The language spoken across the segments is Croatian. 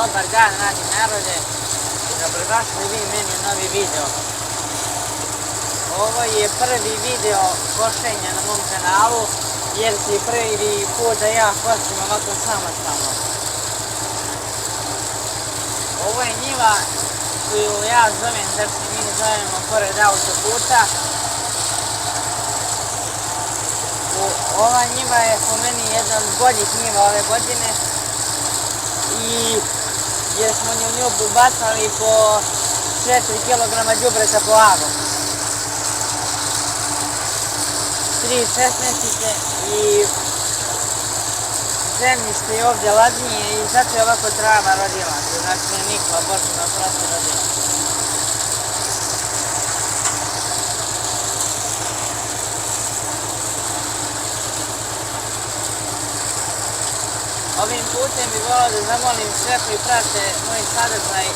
Dobar dan, dragi narode, dobrodošli vi meni u novi video. Ovo je prvi video košenja na mom kanalu, jer si prvi put da ja košim ovako samostalno. Ovo je njiva koju ja zovem, da se mi zovemo pored autoputa. Ova njiva je po meni jedna od boljih njiva ove godine i jer smo nju bacali po 4 kg đubreta po agu. 3 šesnaestice i zemljište je ovdje ladnije i zato je ovako trava rodila. Znači je nikla, Božina prosto rodila. Ovim putem bih volao da zamolim sve koji prate moj sadržaj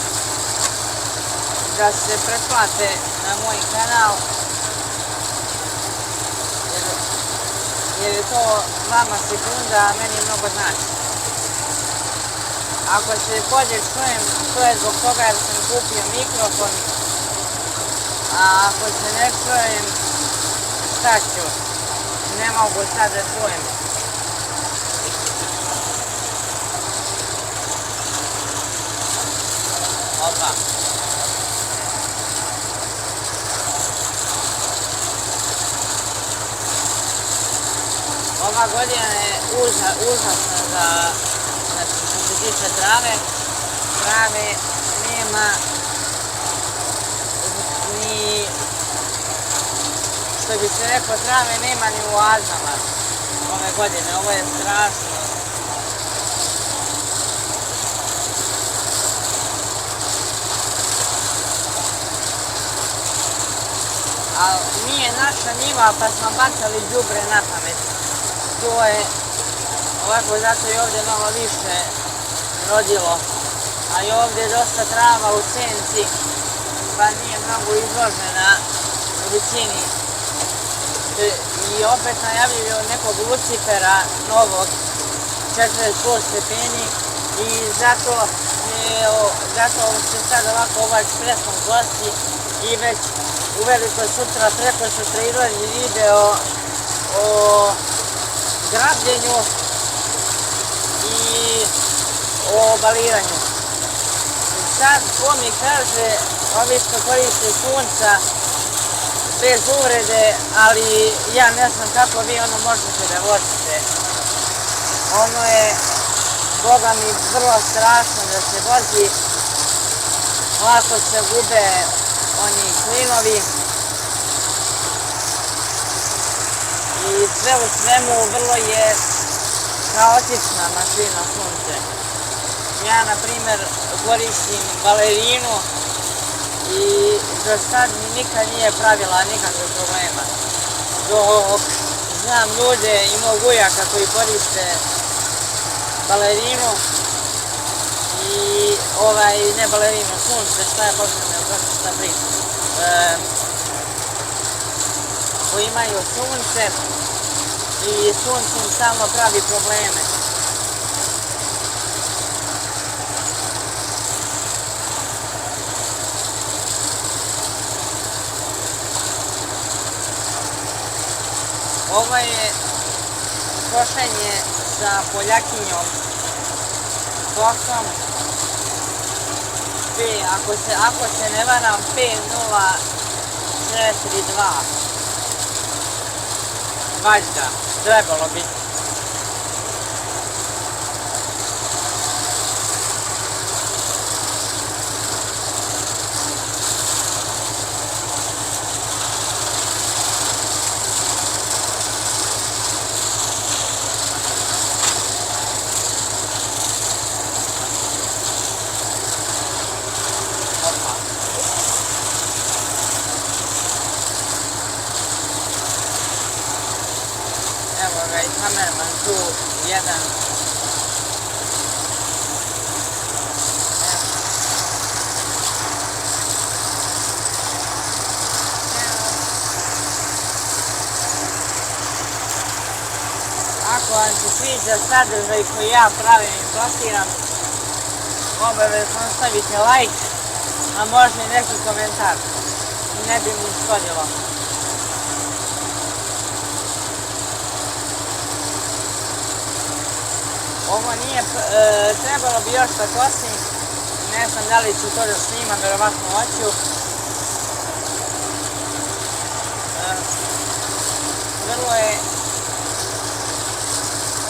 da se pretplate na moj kanal, jer je to vama sekunda, a meni mnogo znači. Ako se bolje čujem, to je zbog toga jer sam kupio mikrofon, a ako se ne čujem, šta ću? Ne mogu sad da čujem. Opa. Ova godina je užasna za, znači što se tiče trave. Trave nema ni, što bi se rekao, trave nema ni u oazama ove godine. Ovo je strašno. Ali nije naša njiva pa smo bacali đubre na pamet. To je ovako, zato je ovdje malo više rodilo. A i ovdje je dosta trava u senci pa nije mnogo izložena vrućini. I opet najavljuju nekog Lucifera novog 40 stepeni i zato se sad ovako ovaj ekspresno gosti i već uveliko sutra, preko sutra izlazi video o grabljenju i o baliranju. Sad ko mi kaže, ovi što koriste sunca, bez uvrede, ali ja ne znam kako vi ono možete da vozite. Ono je, Boga mi, vrlo strašno da se vozi, lako se gube oni klinovi i sve u svemu vrlo je kaotična mašina sunce. Ja na primjer koristim balerinu i do sad mi nikad nije pravila nikakve problema. Dok znam ljude i mog ujaka koji koriste balerinu i ne balerinu, sunce, šta je Božina, ne znam šta pričam. Koji imaju sunce i sunce im stalno pravi probleme. Ovo je košenje sa Poljakinjom bosom, ako se ne varam, 5042. Valjda, trebalo bi. Evo ga i kamerman tu, jedan. Ako vam se sviđa sadržaj koji ja pravim i postiram, obavezno ostavite like, a možda i neki komentar. Ne bi mi škodilo. Ovo nije, trebalo bi još da kosim, ne znam da li ću to da snimam, verovatno hoću. Vrlo je,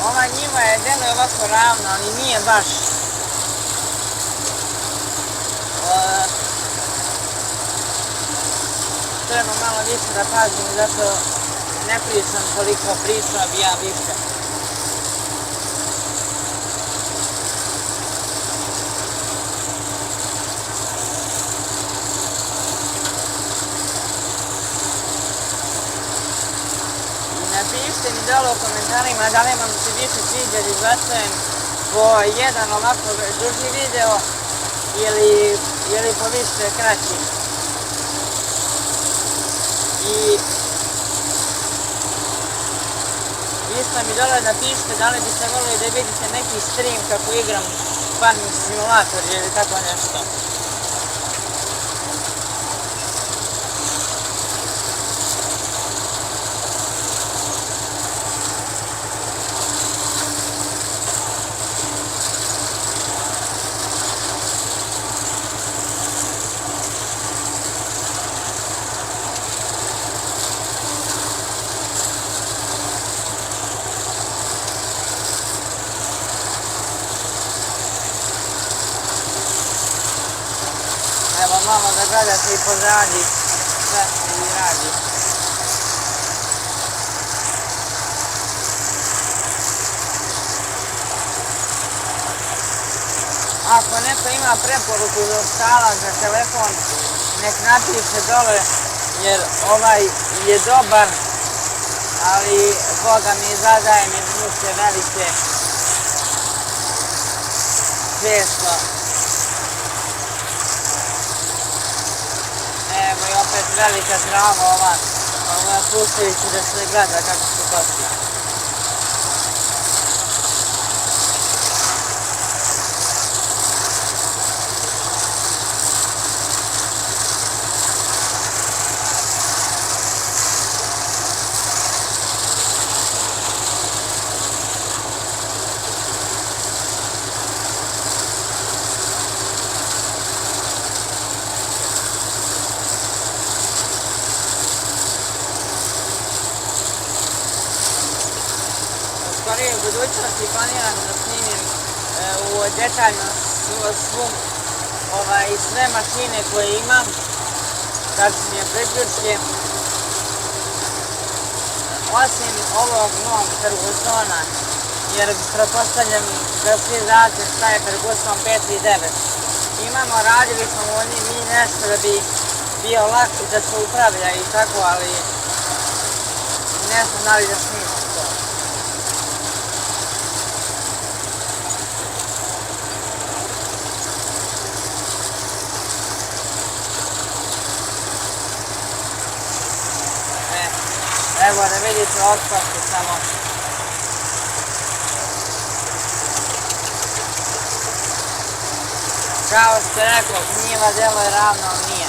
ova njiva je deluje ovako ravna, ali nije baš. Treba malo više da pazim, zato ne pričam toliko, pričao bi ja više. Napišite mi dole u komentarima da li vam se više sviđa da izbacujem po jedan ovako duži video ili po više kraći. I isto mi dole napišite da li biste volili da vidite neki stream kako igram Farming Simulator ili tako nešto. Evo malo da gledate i pozadi sve se mi radi. Ako neko ima preporuku za štala za telefon, nek napiše dole jer ovaj je dobar, ali Boga mi zadaje mi muke velike često. Evo i opet velika trava ova, puštajući da se gleda kako se kosi. U budućnosti planiram da snimim detaljno sve mašine koje imam, tačnije priključke, osim ovog novog Fergusona, jer pretpostavljam da svi znate šta je Ferguson 5 i 9. Imamo, radili smo u njim i nešto da bi bio lakši da se upravlja i tako, ali ne znam da li da snimam to. Evo da vidite otpasti samo. Kao što rekao, njiva deluje ravno, ali nije.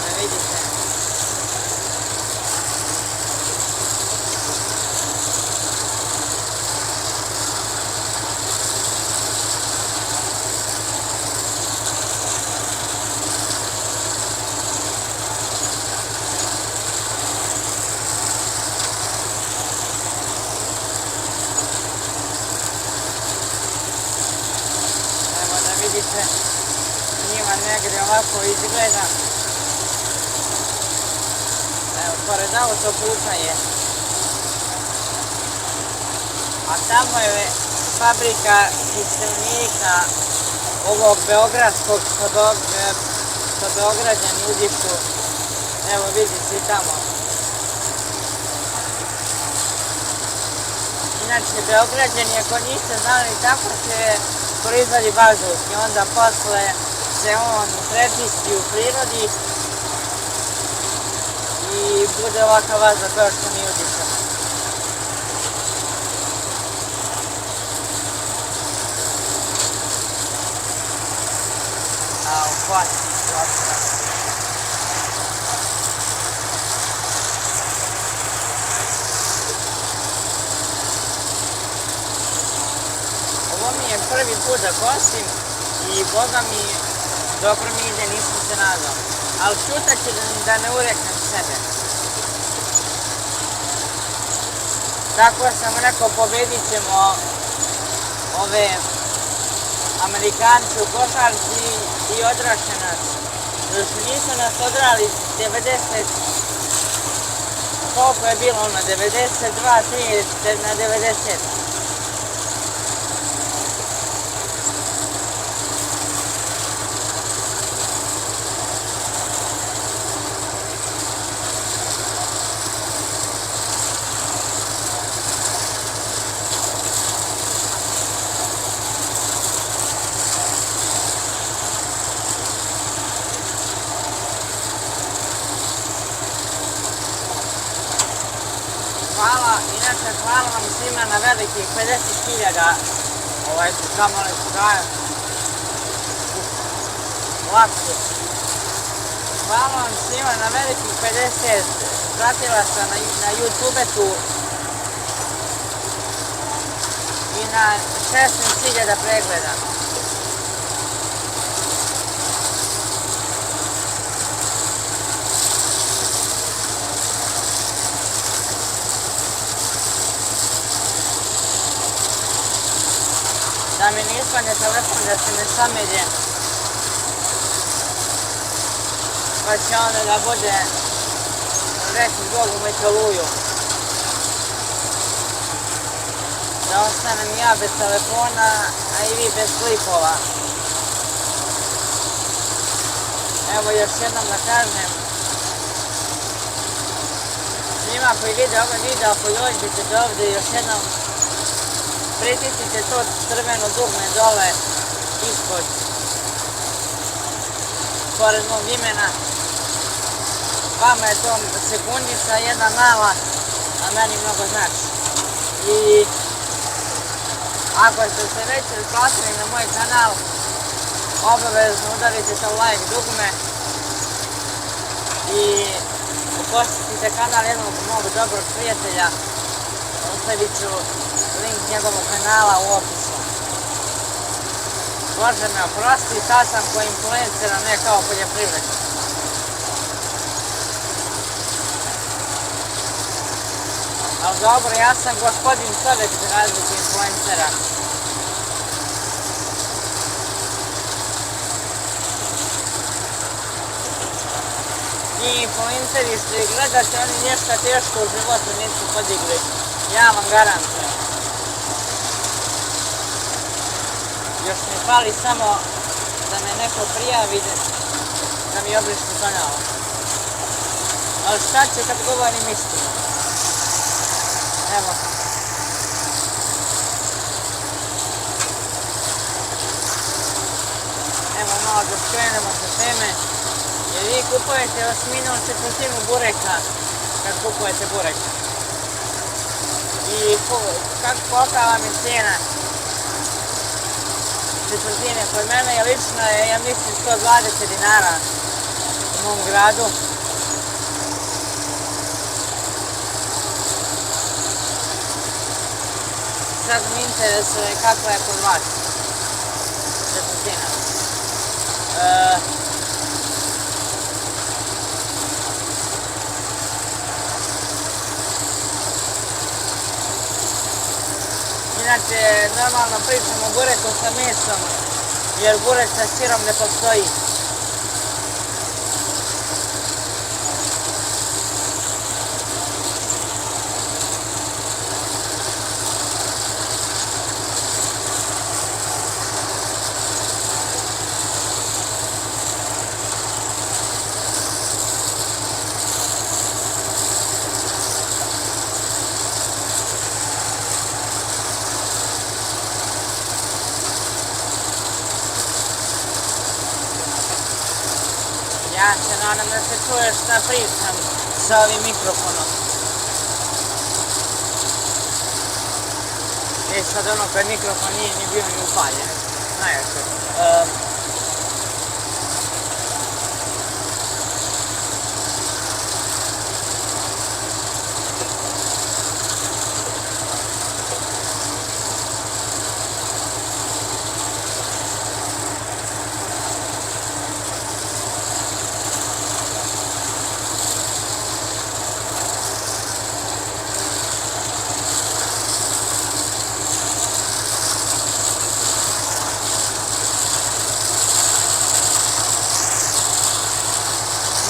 Da vidite. Evo da vidite, njima negdje ovako izgleda. Evo, pored autoputa je. A tamo je fabrika kiselnika ovog beogradskog što Beograđani udišu. Evo vidite i tamo. Inače, Beograđani, ako niste znali, tako se proizvodi vazduh i onda posle se on prečisti u prirodi i bude ovakav vazduh kao što mi udišemo. A uhvati se. Ovo mi je prvi put da kosim i boga mi dobro mi ide, nisam se nadao. Ali šutat ću da ne ureknem sebe. Tako sam rekao, pobedit ćemo ove Amerikanci u košarci i odraše nas. Još nisu nas odrali 90, koliko je bilo ono, 92, 3 na 97. Hvala vam svima na velikih 50.000 kamoli lapsus. Hvala vam svima na velikih 50 pratilaca na YouTube-u i na 16.000 pregleda. Da mi ne ispadne telefon, da se ne samelje, pa će onda da bude reći Bog u metoluju. Da ostanem ja bez telefona, a i vi bez klipova. Evo još jednom da kažem svima koji vide ovaj video, ako dođete do ovdje, još jednom pritisnite to crveno dugme dole ispod, pored mog imena. Vama je to sekundica jedna mala, a meni mnogo znači. I ako ste se već pretplatili na moj kanal, obavezno udarite to like dugme i posjetite kanal jednog mog dobrog prijatelja. Ostavit ću link njegovog kanala u opisu. Bože me oprosti, sad sam ko influencer, a ne kao poljoprivrednik. Ali dobro, ja sam gospodin čovjek za razliku influencera. I influenceri što ih gledate, oni nešto teško u životu nisu podigli. Ja vam garantujem. Još mi fali samo da me neko prijavi da mi obriši kanal. Ali šta će kad govorim istinu? Evo. Evo malo da skrenemo sa teme. Jer vi kupujete osminu četvrtinu bureka kad kupujete burek. I kolika vam je cijena četvrtine? Kod mene je lično, ja mislim, 120 dinara u mom gradu. Sad mi interesuje kako je kod vas četvrtina. Inače, normalno pričam o bureku sa mesom, jer burek sa sirom ne postoji. Ja se nadam da se čuje šta pričam sa ovim mikrofonom. Sad ono kad mikrofon nije ni bio ni upaljen, najjače.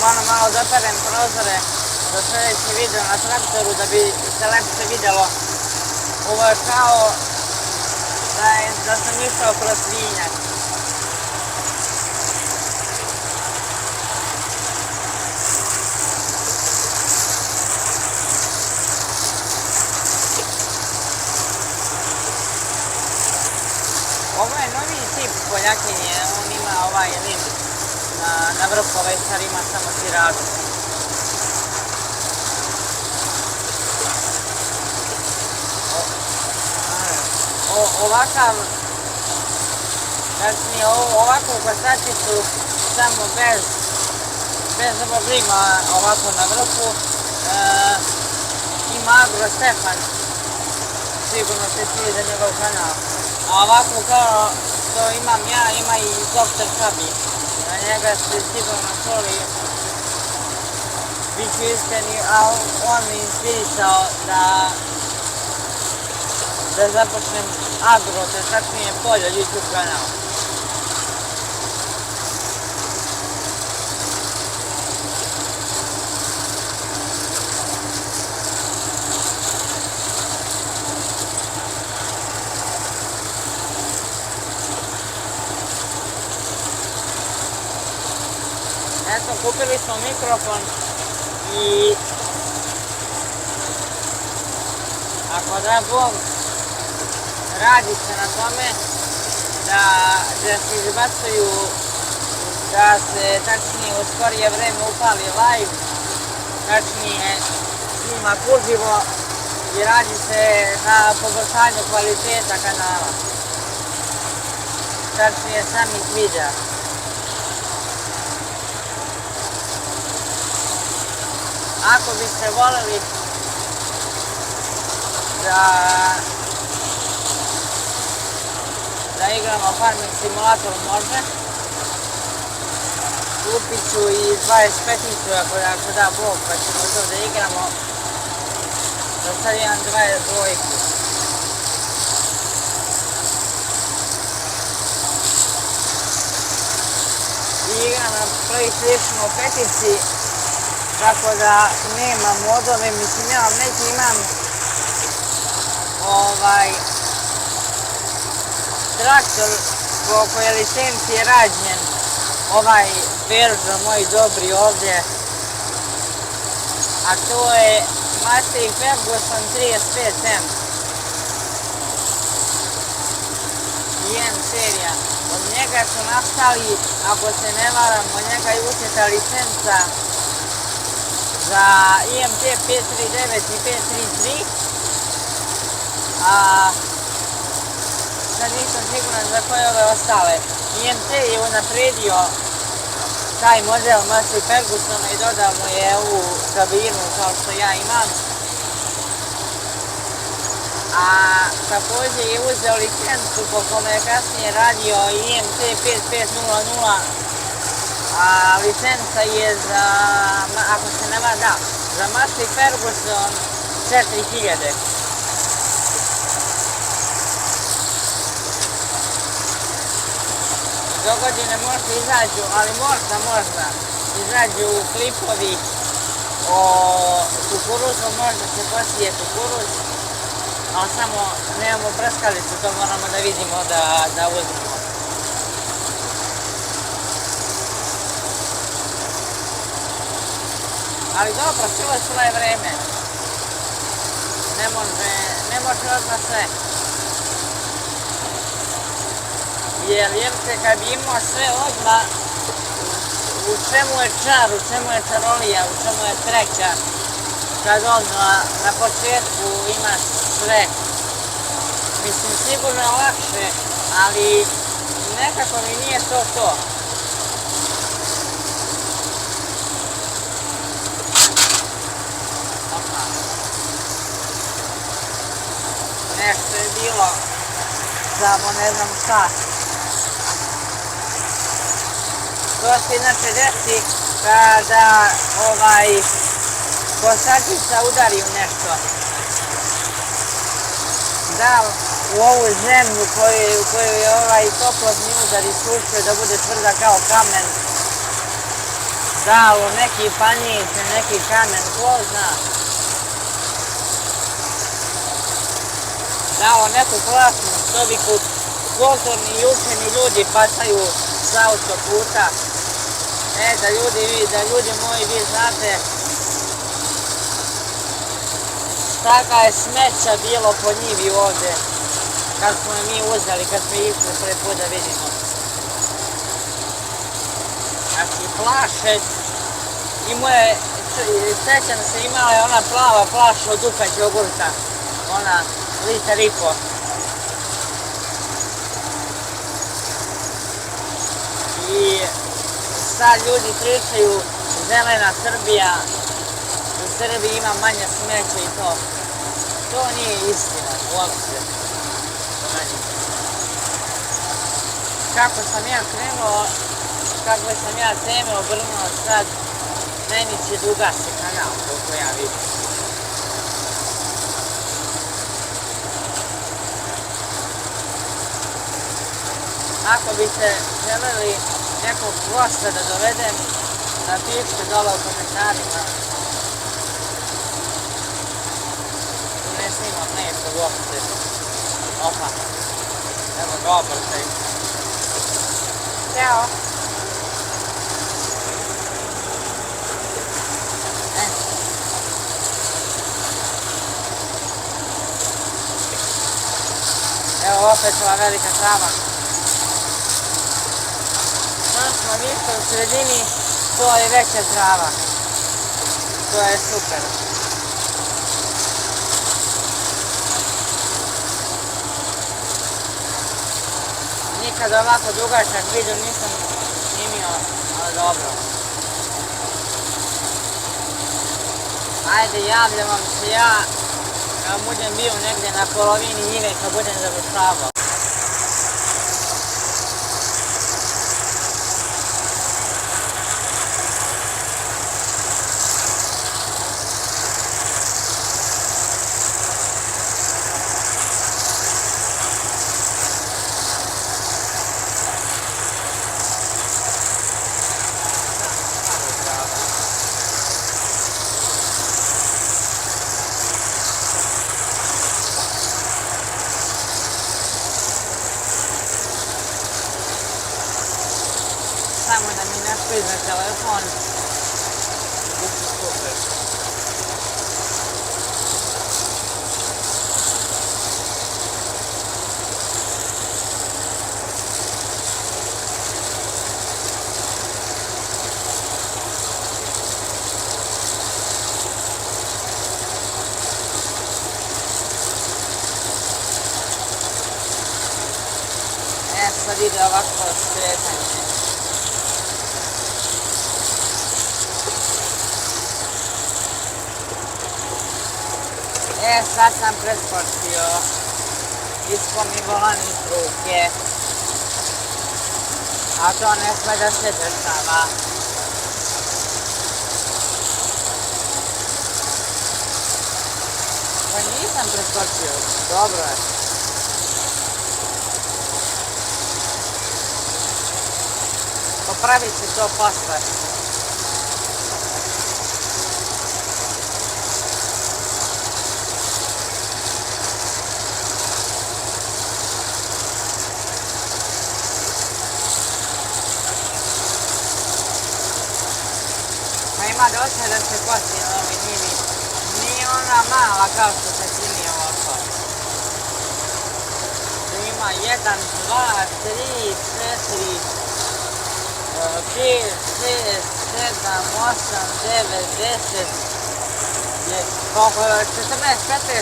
Moram malo da operem prozore za sljedeći video na traktoru da bi se lepše vidjelo. Ovo je kao da sam išao kroz vinjak. Ovo je novi tip poljakinje, on ima ovaj lim na vrhu, ovaj star ima samo tiražu. Ovakav, tačnije ovakvu kosačicu samo bez ovog lima ovako na vrhu ima Agro Stefan, sigurno ste čuli za njegov kanal. A ovako kao što imam ja, ima i Dr. Kabi. Na njega ste sigurno čuli, bit ću iskreni, a on mi inspirisao da započnem Agro, te tačnije polje YouTube kanal. Eto, kupili smo mikrofon i ako da Bog, radi se na tome da se izbacuju, da se tačnije u skorije vreme upali live, tačnije snimak uživo i radi se na poboljšanju kvaliteta kanala, tačnije samih videa. Ako biste voljeli da igramo Farming Simulator, može. Kupit ću i 25-icu ako da Bog, pa ćemo to da igramo. Za sad imam 22-icu. I igram na PlayStation u 5-ici, tako da nemam modove, mislim imam traktor po kojoj licenci je rađen, ovaj Peugeot moji dobri ovdje, a to je Massey Ferguson 35M. IM serija. Od njega su nastali, ako se ne varam, od njega je uzeta licenca za IMT 539 i 533, a sad nisam siguran za koje ove ostale. IMT je unapredio taj model Massey Fergusona i dodao mu je ovu kabinu kao što ja imam. A također je uzeo licencu po kome je kasnije radio IMT 5500, a licenca je za, ako se ne varam, za Massey Ferguson 4000. Dogodine možda izađu, ali možda izađu klipovi o kukuruzu, možda se posije kukuruz, ali samo nemamo prskalicu, to moramo da vidimo da uzmemo. Ali dobro, sve je vreme. Ne može odmah sve. Jer se kad bi imao sve odmah, u čemu je čar, u čemu je čarolija, u čemu je sreća, kad na početku imaš sve. Mislim, sigurno je lakše, ali nekako mi nije to. Nešto je bilo, samo ne znam šta. To se inače desi kada kosačica udari u nešto. Da, u ovu zemlju u kojoj je toplotni udar isušio da bude tvrda kao kamen. Da, u neki panjić, neki kamen, ko zna. Dao neku klasnu stobiku, kulturni i učeni ljudi pasaju s autoputa. Da ljudi moji, vi znate šta je smeća bilo po njivi ovdje, kad smo je mi uzeli, kad smo išli prvi put da vidimo. Znači, plaše, sećam se, imala je ona plava flaša od Dukač jogurta, ona litar i po. I sad ljudi pričaju zelena Srbija, u Srbiji ima manje smeća i to. To nije istina, uopšte. Kako sam ja krenuo, kako sam ja teme obrnuo sad, meni će da ugasi kanal, koliko ja vidim. Ako biste želeli nekog gosta da dovedem, napišite dole u komentarima. Tu ne snimam nešto uopšte. Opa, evo ga obrtaj. Ćao. Evo opet ova velika trava. Sad smo više u sredini, to je veća trava. To je super. Nikad ovako dugačak video nisam snimio, ali dobro. Ajde, javljam vam se ja, kad budem bio negdje na polovini njive, kad budem završavao. Samo da mi ne sklizne telefon. Biće super. Sad ide ovako skretanje. Sad sam preskočio, ispao mi volan iz ruke, a to ne sme da se dešava. Pa nisam preskočio, dobro je. Popravit ću to posle. Ima dosta da se kosi na ovoj njivi. Nije ona mala kao što se čini ovako. Ima 1, 2, 3, 4, 5, 6, 7, 8, 9, 10, koliko, 44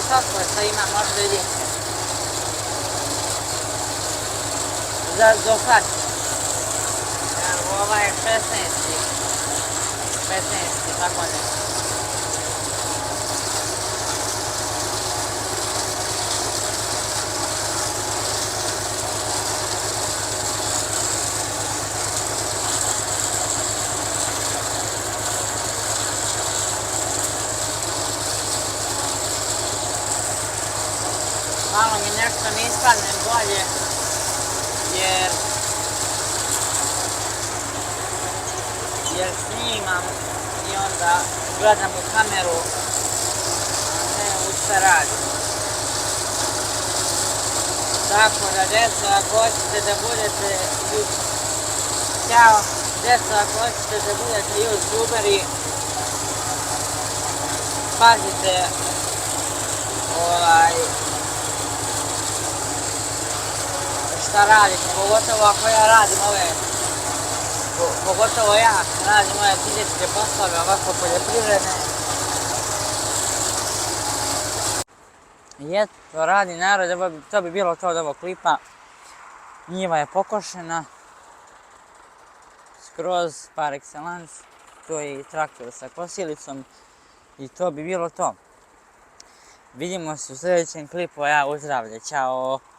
sotkosa ima možda i više. Do sad. Ova je 16. 15. tako nešto. Malo mi nešto ne ispadne bolje, jer snimam i onda gledam u kameru, a ne u šta radim. Tako da, djeco, ako hoćete da budete Ćao, djeco, ako hoćete da budete youtuberi, pazite šta radite, pogotovo ako ja radim pogotovo ja radim ove fizičke poslove, ovako poljoprivredne. I eto, radi narod, to bi bilo to od ovog klipa. Njiva je pokošena, skroz par excellence, to je i traktor sa kosilicom i to bi bilo to. Vidimo se u sljedećem klipu, ja uzdravlje, ćao!